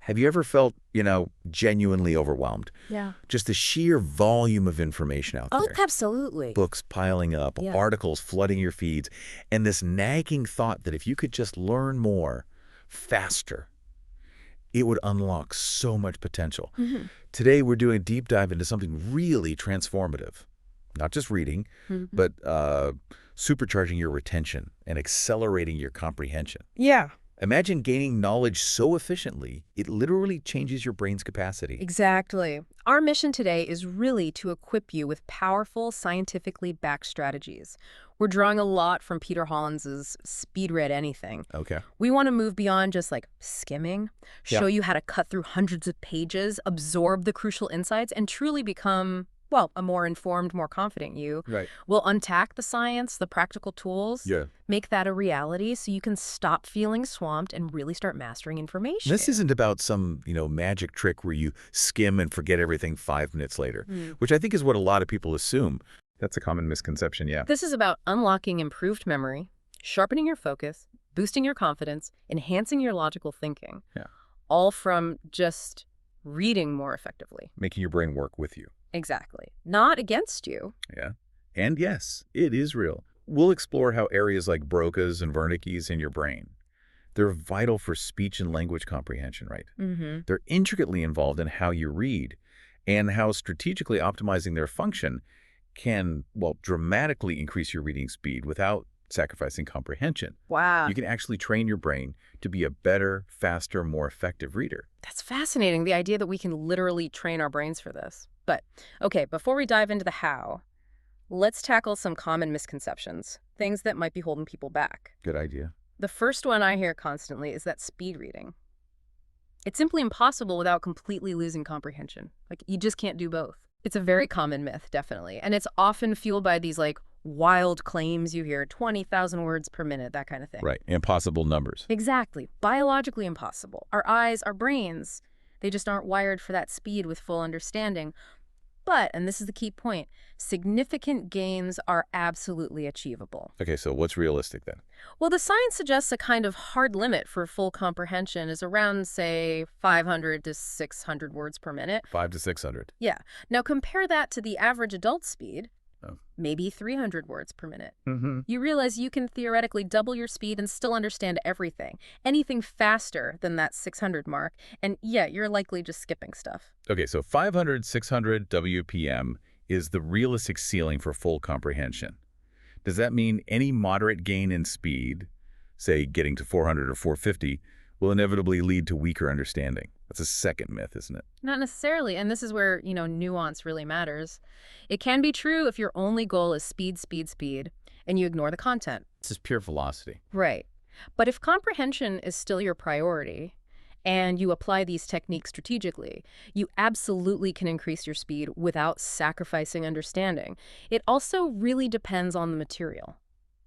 Have you ever felt, genuinely overwhelmed? Yeah. Just the sheer volume of information out Oh, there. absolutely. Books piling up, Yeah. articles flooding your feeds, and this nagging thought that if you could just learn more, faster, it would unlock so much potential. Mm-hmm. Today, we're doing a deep dive into something really transformative. Not just reading, Mm-hmm. but supercharging your retention and accelerating your comprehension. Yeah. Imagine gaining knowledge so efficiently, it literally changes your brain's capacity. Exactly. Our mission today is really to equip you with powerful, scientifically backed strategies. We're drawing a lot from Peter Hollins's Speed Read Anything. Okay. We want to move beyond just like skimming, show you how to cut through hundreds of pages, absorb the crucial insights, and truly become, well, a more informed, more confident you. Right. We'll untack the science, the practical tools, Yeah. make that a reality so you can stop feeling swamped and really start mastering information. This isn't about some, magic trick where you skim and forget everything 5 minutes later, which I think is what a lot of people assume. That's a common misconception, yeah. This is about unlocking improved memory, sharpening your focus, boosting your confidence, enhancing your logical thinking. Yeah. All from just reading more effectively. Making your brain work with you. Exactly. Not against you. Yeah. And yes, it is real. We'll explore how areas like Broca's and Wernicke's in your brain, they're vital for speech and language comprehension, right? Mm-hmm. They're intricately involved in how you read and how strategically optimizing their function can, dramatically increase your reading speed without sacrificing comprehension. Wow. You can actually train your brain to be a better, faster, more effective reader. That's fascinating, the idea that we can literally train our brains for this. But, okay, before we dive into the how, let's tackle some common misconceptions, things that might be holding people back. Good idea. The first one I hear constantly is that speed reading. It's simply impossible without completely losing comprehension. Like, you just can't do both. It's a very common myth, definitely. And it's often fueled by these, wild claims you hear, 20,000 words per minute, that kind of thing. Right. Impossible numbers. Exactly. Biologically impossible. Our eyes, our brains, they just aren't wired for that speed with full understanding. But, and this is the key point, significant gains are absolutely achievable. Okay, so what's realistic then? Well, the science suggests a kind of hard limit for full comprehension is around, say, 500 to 600 words per minute. 500 to 600. Yeah. Now compare that to the average adult speed, Oh. maybe 300 words per minute. Mm-hmm. You realize you can theoretically double your speed and still understand everything. Anything faster than that 600 mark, and yeah, you're likely just skipping stuff. Okay, so 500, 600 WPM is the realistic ceiling for full comprehension. Does that mean any moderate gain in speed, say getting to 400 or 450, will inevitably lead to weaker understanding? That's a second myth, isn't it? Not necessarily, and this is where, nuance really matters. It can be true if your only goal is speed, speed, speed, and you ignore the content. This is pure velocity. Right. But if comprehension is still your priority, and you apply these techniques strategically, you absolutely can increase your speed without sacrificing understanding. It also really depends on the material.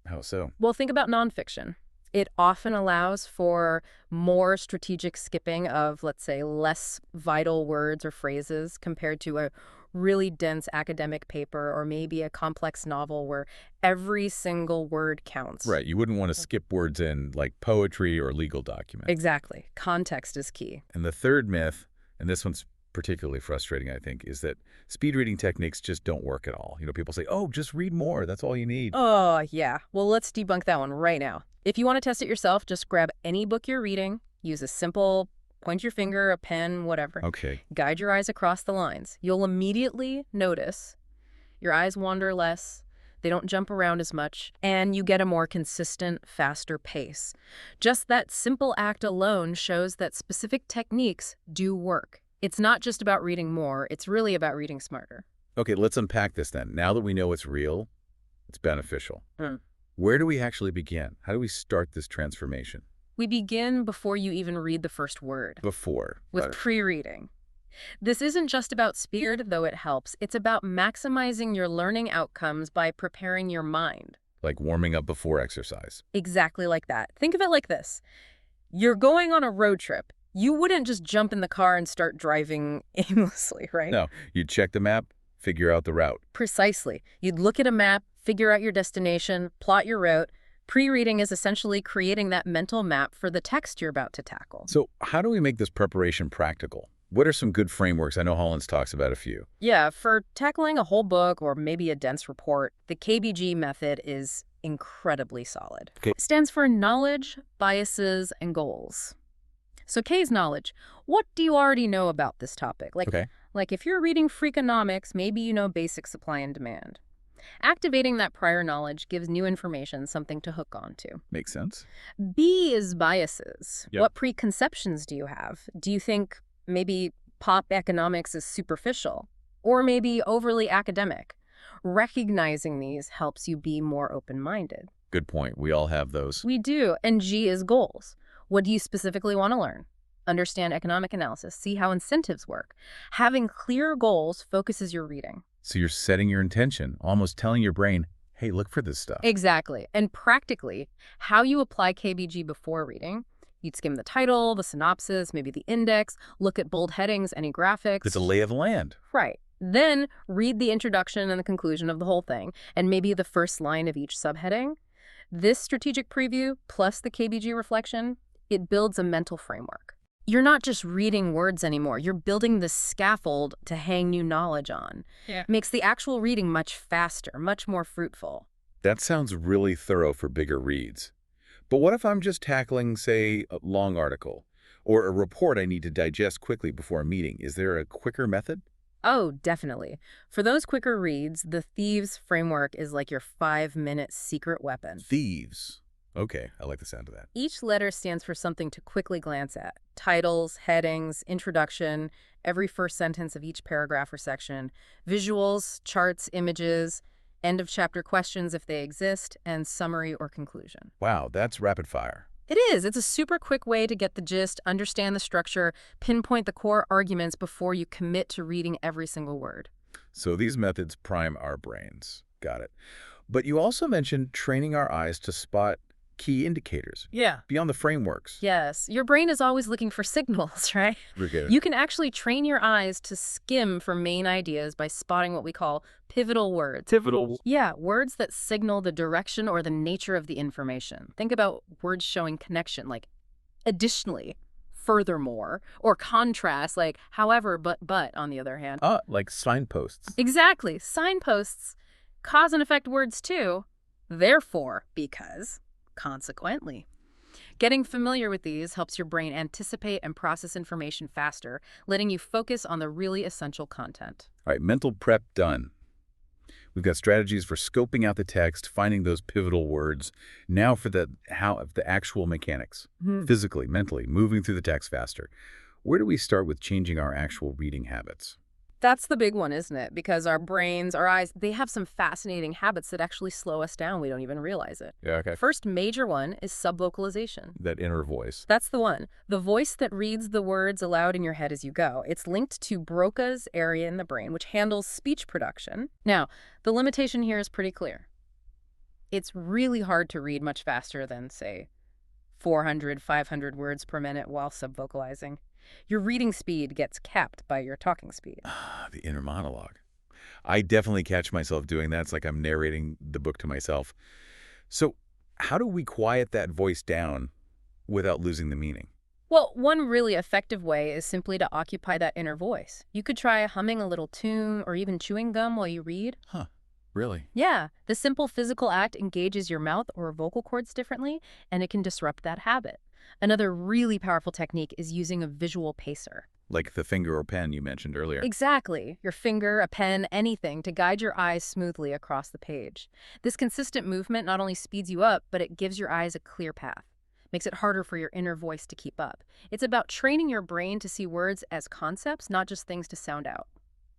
How so? Well, think about nonfiction. It often allows for more strategic skipping of, let's say, less vital words or phrases compared to a really dense academic paper or maybe a complex novel where every single word counts. Right, you wouldn't want to skip words in like poetry or legal documents. Exactly. Context is key. And the third myth, and this one's particularly frustrating, I think, is that speed reading techniques just don't work at all. People say, oh, just read more. That's all you need. Oh, yeah. Well, let's debunk that one right now. If you want to test it yourself, just grab any book you're reading, use a simple point your finger, a pen, whatever. Okay. Guide your eyes across the lines. You'll immediately notice your eyes wander less, they don't jump around as much, and you get a more consistent, faster pace. Just that simple act alone shows that specific techniques do work. It's not just about reading more, it's really about reading smarter. Okay, let's unpack this then. Now that we know it's real, it's beneficial. Where do we actually begin? How do we start this transformation? We begin before you even read the first word. Before. With pre-reading. This isn't just about speed, though it helps. It's about maximizing your learning outcomes by preparing your mind. Like warming up before exercise. Exactly like that. Think of it like this. You're going on a road trip. You wouldn't just jump in the car and start driving aimlessly, right? No, you'd check the map, figure out the route. Precisely. You'd look at a map, figure out your destination, plot your route, Pre-reading is essentially creating that mental map for the text you're about to tackle. So how do we make this preparation practical? What are some good frameworks? I know Hollins talks about a few. Yeah, for tackling a whole book or maybe a dense report, the KBG method is incredibly solid. Okay. It stands for knowledge, biases, and goals. So K is knowledge. What do you already know about this topic? Like if you're reading Freakonomics, maybe you know basic supply and demand. Activating that prior knowledge gives new information something to hook onto. Makes sense. B is biases. Yep. What preconceptions do you have? Do you think maybe pop economics is superficial or maybe overly academic? Recognizing these helps you be more open-minded. Good point. We all have those. We do. And G is goals. What do you specifically want to learn? Understand economic analysis. See how incentives work. Having clear goals focuses your reading. So you're setting your intention, almost telling your brain, hey, look for this stuff. Exactly. And practically, how you apply KBG before reading, you'd skim the title, the synopsis, maybe the index, look at bold headings, any graphics. It's a lay of the land. Right. Then read the introduction and the conclusion of the whole thing, and maybe the first line of each subheading. This strategic preview plus the KBG reflection, it builds a mental framework. You're not just reading words anymore. You're building the scaffold to hang new knowledge on. Yeah. Makes the actual reading much faster, much more fruitful. That sounds really thorough for bigger reads. But what if I'm just tackling, say, a long article or a report I need to digest quickly before a meeting? Is there a quicker method? Oh, definitely. For those quicker reads, the Thieves framework is like your 5-minute secret weapon. Thieves. Okay, I like the sound of that. Each letter stands for something to quickly glance at. Titles, headings, introduction, every first sentence of each paragraph or section, visuals, charts, images, end of chapter questions if they exist, and summary or conclusion. Wow, that's rapid fire. It is. It's a super quick way to get the gist, understand the structure, pinpoint the core arguments before you commit to reading every single word. So these methods prime our brains. Got it. But you also mentioned training our eyes to spot key indicators Yeah. beyond the frameworks. Yes, your brain is always looking for signals, right? Okay. You can actually train your eyes to skim for main ideas by spotting what we call pivotal words. Pivotal. Yeah, words that signal the direction or the nature of the information. Think about words showing connection, like additionally, furthermore, or contrast, like however, but, on the other hand. Like signposts. Exactly. Signposts, cause and effect words too. Therefore, because, consequently. Getting familiar with these helps your brain anticipate and process information faster, letting you focus on the really essential content. All right, mental prep done. We've got strategies for scoping out the text, finding those pivotal words. Now for the actual mechanics, physically, mentally, moving through the text faster. Where do we start with changing our actual reading habits? That's the big one, isn't it? Because our brains, our eyes, they have some fascinating habits that actually slow us down. We don't even realize it. Yeah, okay. First major one is subvocalization. That inner voice. That's the one. The voice that reads the words aloud in your head as you go. It's linked to Broca's area in the brain, which handles speech production. Now, the limitation here is pretty clear. It's really hard to read much faster than, say, 400, 500 words per minute while subvocalizing. Your reading speed gets capped by your talking speed. The inner monologue. I definitely catch myself doing that. It's like I'm narrating the book to myself. So how do we quiet that voice down without losing the meaning? Well, one really effective way is simply to occupy that inner voice. You could try humming a little tune or even chewing gum while you read. Huh, really? Yeah, the simple physical act engages your mouth or vocal cords differently, and it can disrupt that habit. Another really powerful technique is using a visual pacer. Like the finger or pen you mentioned earlier. Exactly. Your finger, a pen, anything to guide your eyes smoothly across the page. This consistent movement not only speeds you up, but it gives your eyes a clear path. Makes it harder for your inner voice to keep up. It's about training your brain to see words as concepts, not just things to sound out.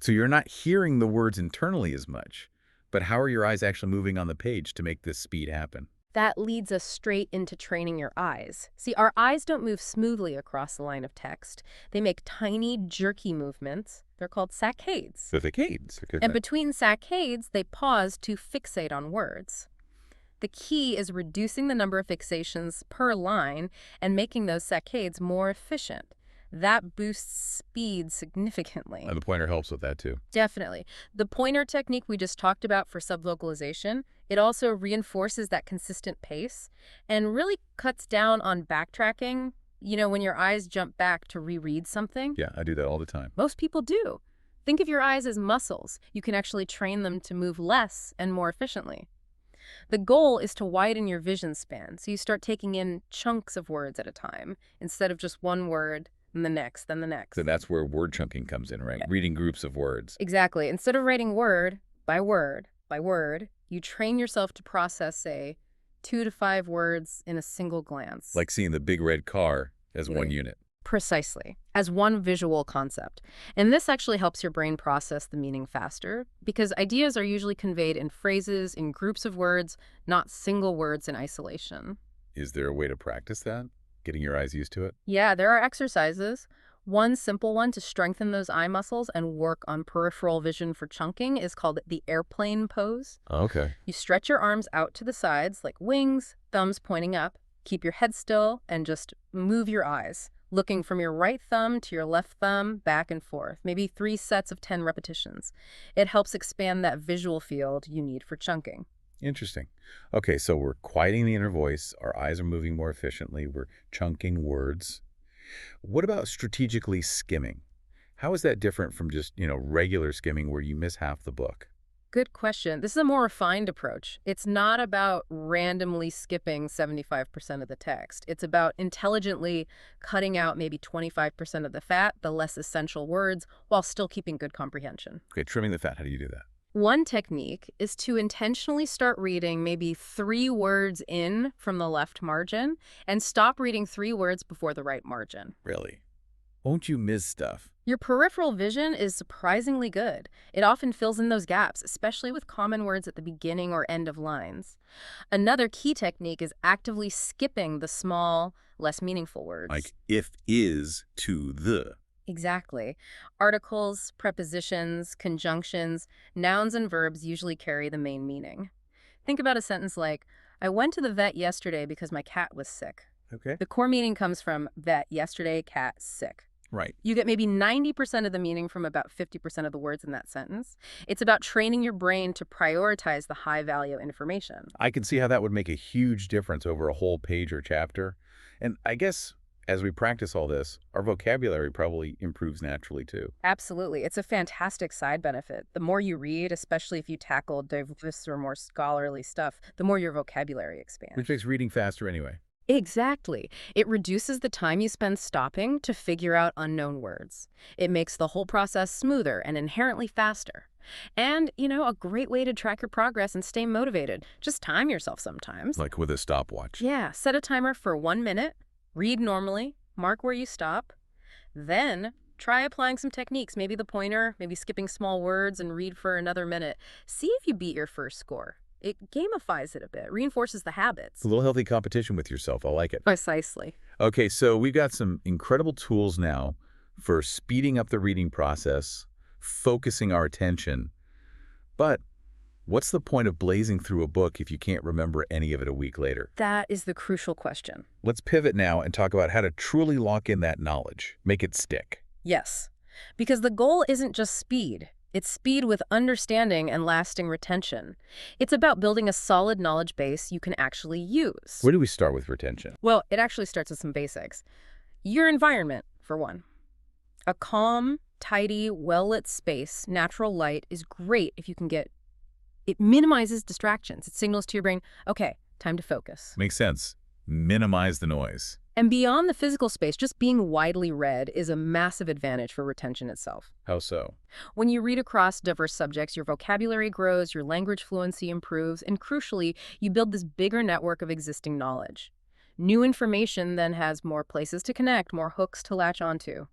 So you're not hearing the words internally as much, but how are your eyes actually moving on the page to make this speed happen? That leads us straight into training your eyes. See, our eyes don't move smoothly across the line of text. They make tiny, jerky movements. They're called saccades. Saccades. And between saccades, they pause to fixate on words. The key is reducing the number of fixations per line and making those saccades more efficient. That boosts speed significantly. And the pointer helps with that too. Definitely. The pointer technique we just talked about for subvocalization, It also reinforces that consistent pace and really cuts down on backtracking. When your eyes jump back to reread something. Yeah, I do that all the time. Most people do. Think of your eyes as muscles. You can actually train them to move less and more efficiently. The goal is to widen your vision span, so you start taking in chunks of words at a time, instead of just one word, and the next, then the next. So that's where word chunking comes in, right? Yeah. Reading groups of words. Exactly. Instead of writing word by word by word, you train yourself to process, say, 2 to 5 words in a single glance. Like seeing the big red car as one Right. unit. Precisely, as one visual concept. And this actually helps your brain process the meaning faster, because ideas are usually conveyed in phrases, in groups of words, not single words in isolation. Is there a way to practice that? Getting your eyes used to it? Yeah, there are exercises. One simple one to strengthen those eye muscles and work on peripheral vision for chunking is called the airplane pose. Okay. You stretch your arms out to the sides like wings, thumbs pointing up, keep your head still, and just move your eyes, looking from your right thumb to your left thumb, back and forth, maybe 3 sets of 10 repetitions. It helps expand that visual field you need for chunking. Interesting. Okay, so we're quieting the inner voice. Our eyes are moving more efficiently. We're chunking words. What about strategically skimming? How is that different from just, regular skimming where you miss half the book? Good question. This is a more refined approach. It's not about randomly skipping 75% of the text. It's about intelligently cutting out maybe 25% of the fat, the less essential words, while still keeping good comprehension. Okay, trimming the fat. How do you do that? One technique is to intentionally start reading maybe 3 words in from the left margin and stop reading 3 words before the right margin. Really? Won't you miss stuff? Your peripheral vision is surprisingly good. It often fills in those gaps, especially with common words at the beginning or end of lines. Another key technique is actively skipping the small, less meaningful words. Like if is to the. Exactly. Articles, prepositions, conjunctions, nouns, and verbs usually carry the main meaning. Think about a sentence like, I went to the vet yesterday because my cat was sick. Okay. The core meaning comes from vet, yesterday, cat, sick. Right. You get maybe 90% of the meaning from about 50% of the words in that sentence. It's about training your brain to prioritize the high-value information. I can see how that would make a huge difference over a whole page or chapter. And I guess as we practice all this, our vocabulary probably improves naturally too. Absolutely. It's a fantastic side benefit. The more you read, especially if you tackle diverse or more scholarly stuff, the more your vocabulary expands. Which makes reading faster anyway. Exactly. It reduces the time you spend stopping to figure out unknown words. It makes the whole process smoother and inherently faster. And, a great way to track your progress and stay motivated. Just time yourself sometimes. Like with a stopwatch. Yeah, set a timer for 1 minute, read normally, mark where you stop, then try applying some techniques, maybe the pointer, maybe skipping small words and read for another minute. See if you beat your first score. It gamifies it a bit, reinforces the habits. It's a little healthy competition with yourself. I like it. Precisely. Okay, so we've got some incredible tools now for speeding up the reading process, focusing our attention. But what's the point of blazing through a book if you can't remember any of it a week later? That is the crucial question. Let's pivot now and talk about how to truly lock in that knowledge, make it stick. Yes, because the goal isn't just speed. It's speed with understanding and lasting retention. It's about building a solid knowledge base you can actually use. Where do we start with retention? Well, it actually starts with some basics. Your environment, for one. A calm, tidy, well-lit space, natural light, is great if you can get... It minimizes distractions. It signals to your brain, okay, time to focus. Makes sense. Minimize the noise. And beyond the physical space, just being widely read is a massive advantage for retention itself. How so? When you read across diverse subjects, your vocabulary grows, your language fluency improves, and crucially, you build this bigger network of existing knowledge. New information then has more places to connect, more hooks to latch onto.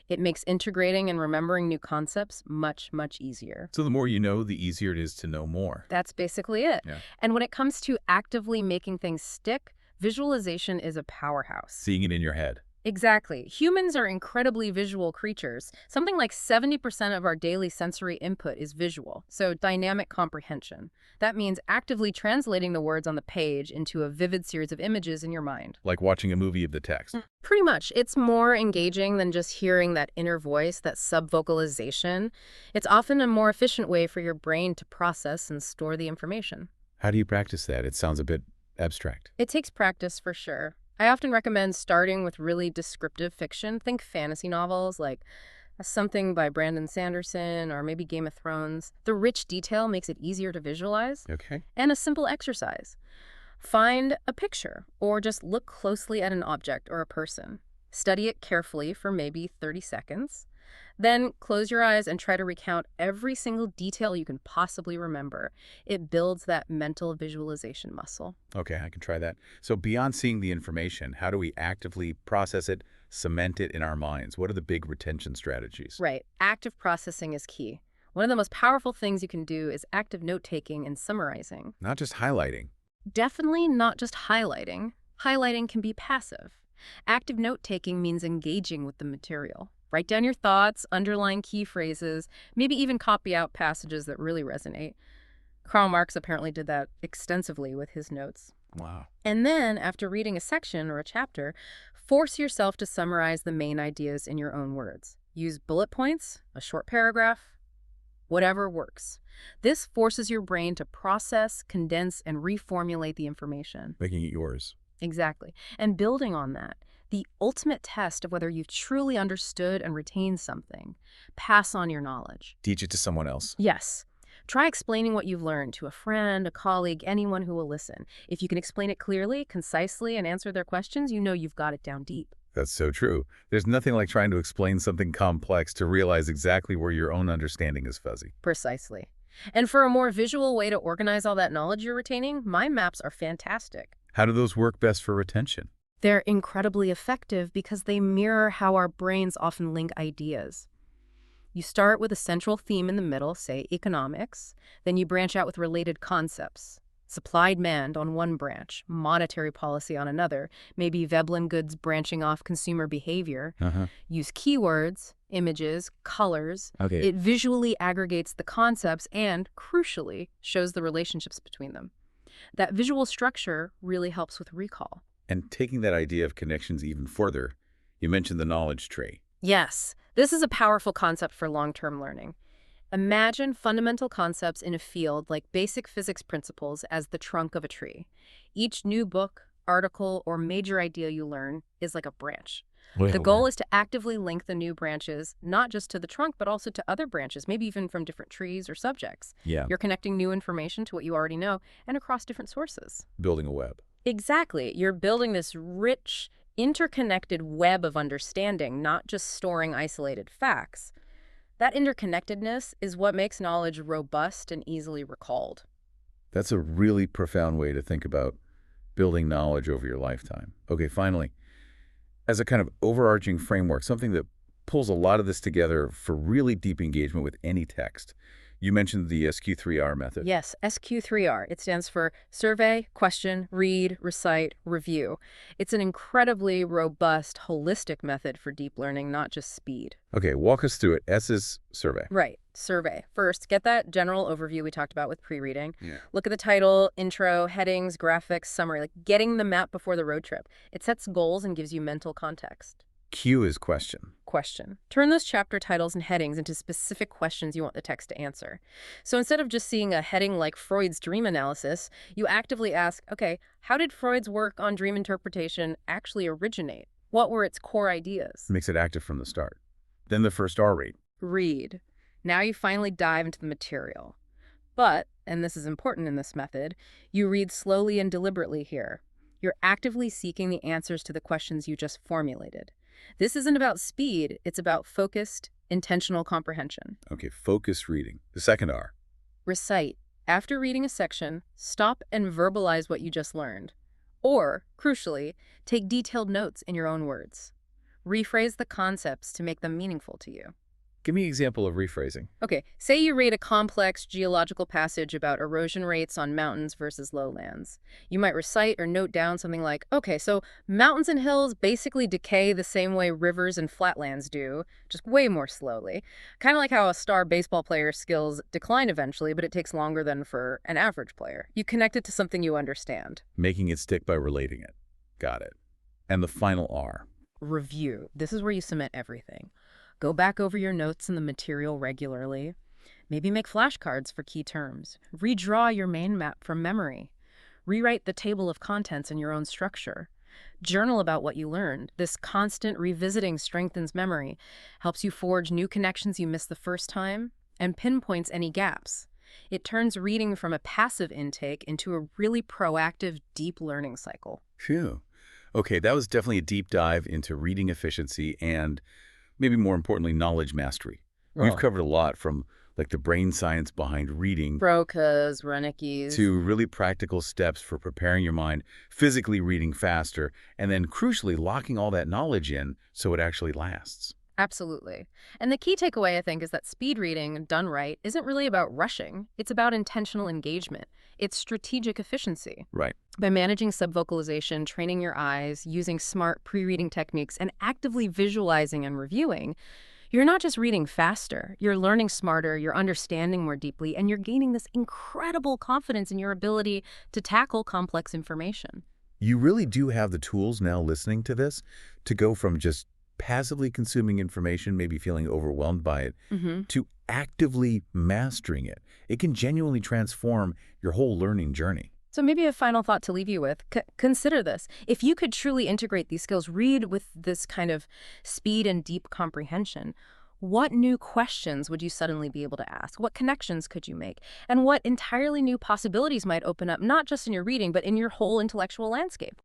It makes integrating and remembering new concepts much, much easier. So the more you know, the easier it is to know more. That's basically it. Yeah. And when it comes to actively making things stick, visualization is a powerhouse. Seeing it in your head. Exactly. Humans are incredibly visual creatures. Something like 70% of our daily sensory input is visual, so dynamic comprehension. That means actively translating the words on the page into a vivid series of images in your mind. Like watching a movie of the text. Pretty much. It's more engaging than just hearing that inner voice, that sub-vocalization. It's often a more efficient way for your brain to process and store the information. How do you practice that? It sounds a bit abstract. It takes practice for sure. I often recommend starting with really descriptive fiction. Think fantasy novels like something by Brandon Sanderson or maybe Game of Thrones. The rich detail makes it easier to visualize. Okay. And a simple exercise. Find a picture or just look closely at an object or a person. Study it carefully for maybe 30 seconds. Then close your eyes and try to recount every single detail you can possibly remember. It builds that mental visualization muscle. Okay, I can try that. So beyond seeing the information, how do we actively process it, cement it in our minds? What are the big retention strategies? Right. Active processing is key. One of the most powerful things you can do is active note-taking and summarizing. Not just highlighting. Definitely not just highlighting. Highlighting can be passive. Active note-taking means engaging with the material. Write down your thoughts, underline key phrases, maybe even copy out passages that really resonate. Karl Marx apparently did that extensively with his notes. Wow. And then, after reading a section or a chapter, force yourself to summarize the main ideas in your own words. Use bullet points, a short paragraph, whatever works. This forces your brain to process, condense, and reformulate the information. Making it yours. Exactly. And building on that, the ultimate test of whether you've truly understood and retained something. Pass on your knowledge. Teach it to someone else. Yes. Try explaining what you've learned to a friend, a colleague, anyone who will listen. If you can explain it clearly, concisely, and answer their questions, you know you've got it down deep. That's so true. There's nothing like trying to explain something complex to realize exactly where your own understanding is fuzzy. Precisely. And for a more visual way to organize all that knowledge you're retaining, mind maps are fantastic. How do those work best for retention? They're incredibly effective because they mirror how our brains often link ideas. You start with a central theme in the middle, say economics, then you branch out with related concepts. Supply-demand on one branch, monetary policy on another, maybe Veblen goods branching off consumer behavior. Use keywords, images, colors. Okay. It visually aggregates the concepts and, crucially, shows the relationships between them. That visual structure really helps with recall. And taking that idea of connections even further, you mentioned the knowledge tree. Yes, this is a powerful concept for long-term learning. Imagine fundamental concepts in a field like basic physics principles as the trunk of a tree. Each new book, article, or major idea you learn is like a branch. The goal is to actively link the new branches, not just to the trunk, but also to other branches, maybe even from different trees or subjects. Yeah. You're connecting new information to what you already know and across different sources. Building a web. Exactly. You're building this rich, interconnected web of understanding, not just storing isolated facts. That interconnectedness is what makes knowledge robust and easily recalled. That's a really profound way to think about building knowledge over your lifetime. Okay, finally, as a kind of overarching framework, something that pulls a lot of this together for really deep engagement with any text. You mentioned the SQ3R method. Yes, SQ3R. It stands for Survey, Question, Read, Recite, Review. It's an incredibly robust, holistic method for deep learning, not just speed. Okay, walk us through it. S is survey. Right, survey. First, get that general overview we talked about with pre-reading. Yeah. Look at the title, intro, headings, graphics, summary, like getting the map before the road trip. It sets goals and gives you mental context. Q is question. Question. Turn those chapter titles and headings into specific questions you want the text to answer. So instead of just seeing a heading like Freud's dream analysis, you actively ask, okay, how did Freud's work on dream interpretation actually originate? What were its core ideas? Makes it active from the start. Then the first R rate. Read. Now you finally dive into the material. But, and this is important in this method, you read slowly and deliberately here. You're actively seeking the answers to the questions you just formulated. This isn't about speed, it's about focused, intentional comprehension. Okay, focused reading. The second R. Recite. After reading a section, stop and verbalize what you just learned. Or, crucially, take detailed notes in your own words. Rephrase the concepts to make them meaningful to you. Give me an example of rephrasing. Okay, say you read a complex geological passage about erosion rates on mountains versus lowlands. You might recite or note down something like, okay, so mountains and hills basically decay the same way rivers and flatlands do, just way more slowly. Kind of like how a star baseball player's skills decline eventually, but it takes longer than for an average player. You connect it to something you understand. Making it stick by relating it. Got it. And the final R. Review. This is where you cement everything. Go back over your notes and the material regularly. Maybe make flashcards for key terms. Redraw your main map from memory. Rewrite the table of contents in your own structure. Journal about what you learned. This constant revisiting strengthens memory, helps you forge new connections you missed the first time, and pinpoints any gaps. It turns reading from a passive intake into a really proactive, deep learning cycle. Phew. Okay, that was definitely a deep dive into reading efficiency and, maybe more importantly, knowledge mastery. We've Oh, covered a lot from like the brain science behind reading Broca's, Wernicke's. to really practical steps for preparing your mind, physically reading faster, and then crucially locking all that knowledge in so it actually lasts. Absolutely. And the key takeaway, I think, is that speed reading, done right, isn't really about rushing. It's about intentional engagement. It's strategic efficiency. Right. By managing subvocalization, training your eyes, using smart pre-reading techniques, and actively visualizing and reviewing, you're not just reading faster, you're learning smarter, you're understanding more deeply, and you're gaining this incredible confidence in your ability to tackle complex information. You really do have the tools now listening to this to go from just passively consuming information, maybe feeling overwhelmed by it, to actively mastering it. It can genuinely transform your whole learning journey. So maybe a final thought to leave you with, consider this. If you could truly integrate these skills, read with this kind of speed and deep comprehension, what new questions would you suddenly be able to ask? What connections could you make? And what entirely new possibilities might open up, not just in your reading, but in your whole intellectual landscape?